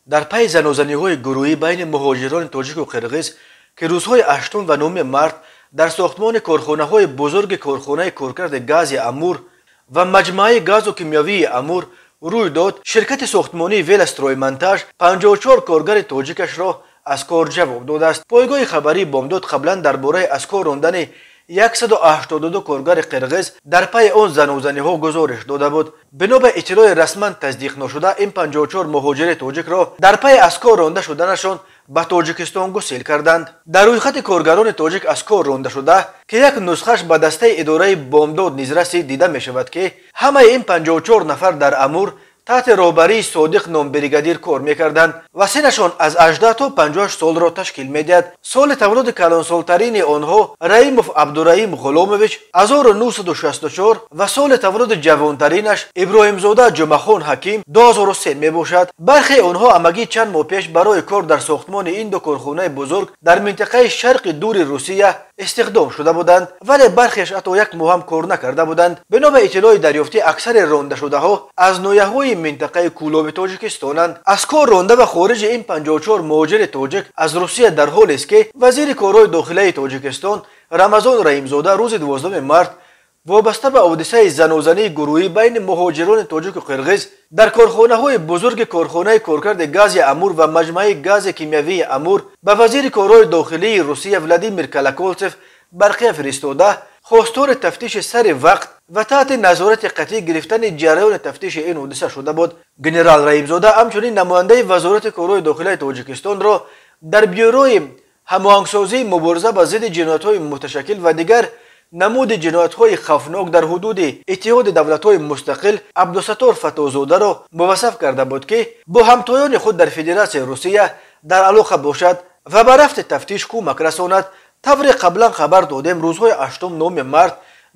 در پی زنوزنی‌های گروهی بین مهاجران تاجیک و قرغیز که روزهای 8 و 9 مارس در ساختمان کارخانه‌های بزرگ کارخانه کارکرد گاز امور و مجمع گاز و کیمیاوی امور روی داد، شرکت ساختمانی ویلسترویمنتاژ 54 کارگر تاجیکش را از کار جواب داده است. پایگاه خبری بامداد قبلا درباره از کار راندن 182 کارگر قرغیز در پی آن زنوزنی‌ها گزارش داده بود. بنا به اطلاع رسما تصدیق نشده، این 54 مهاجر تاجیک را در پی از کار رانده شدنشان به تاجیکستان گسیل کردند. در رویخط کارگران تاجیک از کار رانده شده که یک نسخش به دسته اداره بامداد نیز رسید، دیده می شود که همه این 54 نفر در امور تحت رهبری صادق نام بریگادیر کار میکردند و سنشان از 18 تا 58 سال را تشکیل میدهد. سال تولد کلانسالترین آنها رحیموف عبدالرحیم غلامویچ 1964 و سال تولد جوانترینش ابراهیمزاده جمعخان حکیم 2003 میباشد. برخی آنها همگی چند ماه پیش برای کار در ساختمان این دو کارخانه بزرگ در منطقه شرق دور روسیه استخدام شده بودند، ولی برخیش حتی یک ماه هم کار نکرده بودند. بنا به اطلاع دریافتی، اکثر رانده شده ها از نویه‌های منطقه کولاب تاجیکستانند. از کار رانده و خارج این 54 مهاجر تاجیک از روسیه در حالی است که وزیر کارهای داخلی تاجیکستان رمضان رحیمزاده روز 12 مارس وابسته به حادثه زنوزنی گروهی بین مهاجران تاجیک و قرغیز در کارخانه‌های بزرگ کارخانه کارکرد گاز امور و مجمع گاز کیمیاوی امور به وزیر کارهای داخلی روسیه ولادیمیر کلاکولتسف برقیه فرستاده خواستار تفتیش سر وقت و تحت نظارت قطعی گرفتن جریان تفتیش این حادثه شده بود. گنرال رحیمزاده همچنین نماینده وزارت کارهای داخلی تاجیکستان را در بیوروی هماهنگسازی مبارزه با ضد جنایت‌های متشکل و دیگر نمود جنایت‌های خوفناک در حدود اتحاد دولت‌های مستقل عبدالستار فتح‌زاده را موصف کرده بود که با همتایان خود در فدراسیون روسیه در علاقه باشد و به رفع تفتیش کمک رساند. طور قبلا خبر دادیم روزهای 8 و 9 مارس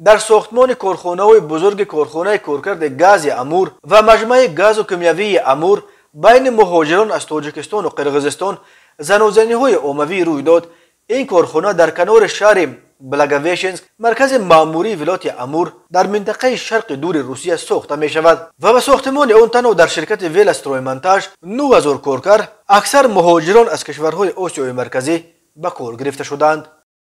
در ساختمان کارخانه‌های بزرگ کارخانه کارکرد گاز امور و مجمع گاز و کیمیاوی امور بین مهاجران از تاجیکستان و قرغیزستان زنوزنی‌های عمومی روی داد. این کارخانه در کنار شهر بلاگویشنسک مرکز ماموری ولایت امور در منطقه شرق دور روسیه ساخته می شود و به ساختمان آن تنها در شرکت ویلسترویمنتاژ 9000 کارگر اکثر مهاجران از کشورهای آسیای مرکزی به کار گرفته شدند.